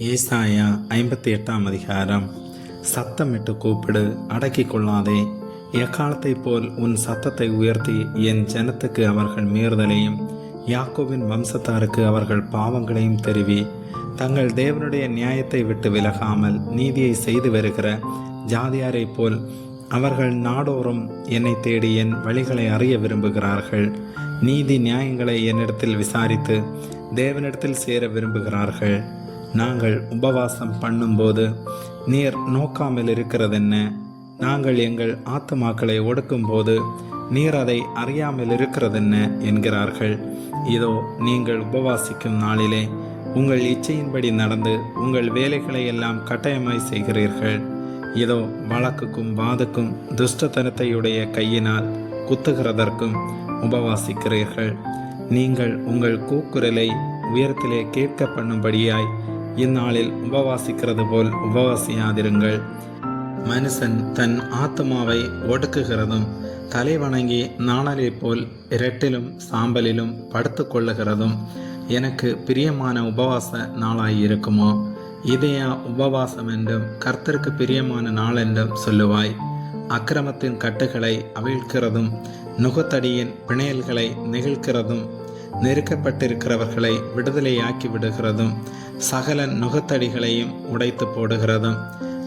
ஏசாயா 58 அதிகாரம். சத்தமிட்டு கூப்பிடு, அடக்கிக் கொள்ளாதே. எக்காலத்தைப் போல் உன் சத்தத்தை உயர்த்தி என் ஜனத்துக்கு அவர்கள் மீறுதலையும் யாக்கோபின் வம்சத்தாருக்கு அவர்கள் பாவங்களையும் தெரிவி. தங்கள் தேவனுடைய நியாயத்தை விட்டு விலகாமல் நீதியை செய்து வருகிற ஜாதியாரைப் போல் அவர்கள் நாடோறும் என்னை தேடி என் வழிகளை அறிய விரும்புகிறார்கள். நீதி நியாயங்களை என்னிடத்தில் விசாரித்து தேவனிடத்தில் சேர விரும்புகிறார்கள். நாங்கள் உபவாசம் பண்ணும்போது நீர் நோக்காமல் இருக்கிறதென்ன? நாங்கள் எங்கள் ஆத்துமாக்களை ஒடுக்கும்போது நீர் அதை அறியாமல் இருக்கிறதென்ன என்கிறார்கள். இதோ, நீங்கள் உபவாசிக்கும் நாளிலே உங்கள் இச்சையின்படி நடந்து உங்கள் வேலைகளை எல்லாம் கட்டாயமாய் செய்கிறீர்கள். இதோ, வழக்குக்கும் வாதுக்கும் துஷ்டத்தனத்தையுடைய கையினால் குத்துகிறதற்கும் உபவாசிக்கிறீர்கள். நீங்கள் உங்கள் கூக்குரலை உயரத்திலே கேட்க பண்ணும்படியாய் இந்நாளில் உபவாசிக்கிறது போல் உபவாசியாதிருங்கள். மனுஷன் தன் ஆத்மாவை ஒடுக்குகிறதும் தலை வணங்கி நாணலை போல் இரட்டிலும் சாம்பலிலும் படுத்து கொள்ளுகிறதும் எனக்கு பிரியமான உபவாச நாளாயிருக்குமோ? இதையா உபவாசம் என்றும் கர்த்தருக்கு பிரியமான நாள் என்றும் சொல்லுவாய்? அக்கிரமத்தின் கட்டுகளை அவிழ்க்கிறதும் நுகத்தடியின் பிணையல்களை நெகிழ்கிறதும் நெருக்கப்பட்டிருக்கிறவர்களை விடுதலையாக்கி விடுகிறதும் சகல நுகத்தடிகளையும் உடைத்து போடுகிறதும்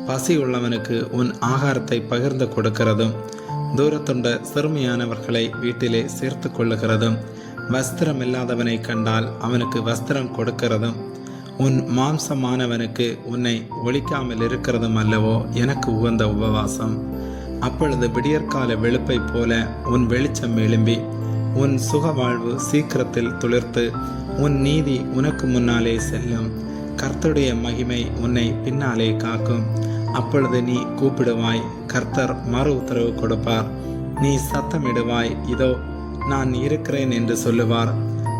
பசி உள்ளவனுக்கு உன் ஆகாரத்தை பகிர்ந்து கொடுக்கிறதும் தூரத்துண்ட சிறுமியானவர்களை வீட்டிலே சேர்த்து கொள்ளுகிறதும் வஸ்திரம் இல்லாதவனை கண்டால் அவனுக்கு வஸ்திரம் கொடுக்கிறதும் உன் மாம்சமானவனுக்கு உன்னை ஒழிக்காமல் இருக்கிறதும் அல்லவோ எனக்கு உகந்த உபவாசம். அப்பொழுது விடியற்கால வெளுப்பை போல உன் வெளிச்சம் எழும்பி உன் சுகவாழ்வு சீக்கிரத்தில் துளிர்த்து உன் நீதி உனக்கு முன்னாலே செல்லும். கர்த்தருடைய மகிமை உன்னை பின்னாலே காக்கும். அப்பொழுது நீ கூப்பிடுவாய், கர்த்தர் மறு உத்தரவு கொடுப்பார். நீ சத்தமிடுவாய், இதோ நான் இருக்கிறேன் என்று சொல்லுவார்.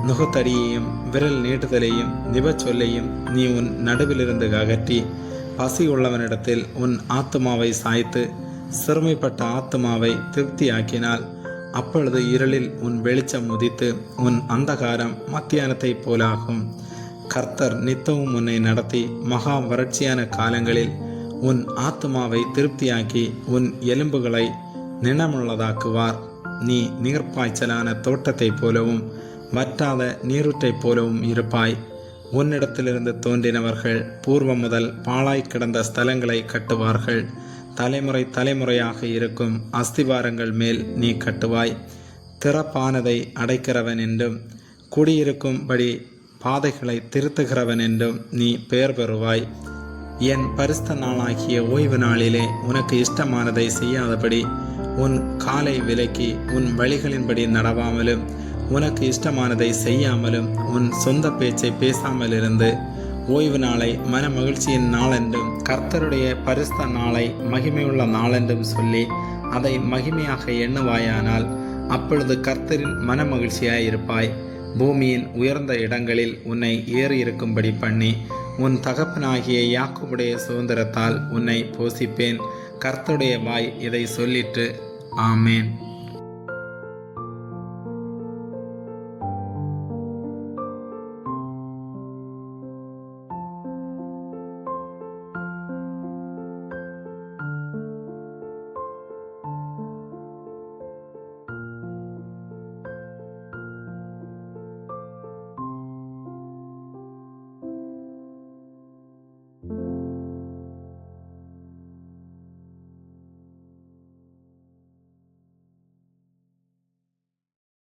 நுகத்தடியையும் விரல் நீட்டுதலையும் நிபச்சொல்லையும் நீ உன் நடுவிலிருந்து அகற்றி பசி உள்ளவனிடத்தில் உன் ஆத்துமாவை சாய்த்து சிறுமைப்பட்ட ஆத்துமாவை திருப்தியாக்கினால் அப்பொழுது இருளில் உன் வெளிச்சம் உதித்து உன் அந்தகாரம் மத்தியானத்தைப் போலாகும். கர்த்தர் நித்தமும் உன்னை நடத்தி மகா வறட்சியான காலங்களில் உன் ஆத்துமாவை திருப்தியாக்கி உன் எலும்புகளை நினமுள்ளதாக்குவார். நீ நீர்ப்பாய்ச்சலான தோட்டத்தைப் போலவும் வற்றாத நீரூற்றைப் போலவும் இருப்பாய். உன்னிடத்திலிருந்து தோன்றினவர்கள் பூர்வம் முதல் பாழாய் கிடந்த ஸ்தலங்களை கட்டுவார்கள். தலைமுறை தலைமுறையாக இருக்கும் அஸ்திவாரங்கள் மேல் நீ கட்டுவாய். திறப்பானதை அடைக்கிறவன் என்றும் குடியிருக்கும்படி பாதைகளை திருத்துகிறவன் என்றும் நீ பெயர் பெறுவாய். என் பரிசுத்த நாளாகிய ஓய்வு நாளிலே உனக்கு இஷ்டமானதை செய்யாதபடி உன் காலை விலக்கி உன் வழிகளின்படி நடவாமலும் உனக்கு இஷ்டமானதை செய்யாமலும் உன் சொந்த பேச்சை பேசாமல் இருந்து ஓய்வு நாளை மன மகிழ்ச்சியின் நாளென்றும் கர்த்தருடைய பரிசுத்த நாளை மகிமையுள்ள நாளென்றும் சொல்லி அதை மகிமையாக எண்ணுவாயானால் அப்பொழுது கர்த்தரின் மன மகிழ்ச்சியாயிருப்பாய். பூமியின் உயர்ந்த இடங்களில் உன்னை ஏறி இருக்கும்படி பண்ணி உன் தகப்பனாகிய யாக்கோபுடைய சுதந்திரத்தால் உன்னை போஷிப்பேன். கர்த்தருடைய வாய் இதை சொல்லிற்று. ஆமேன்.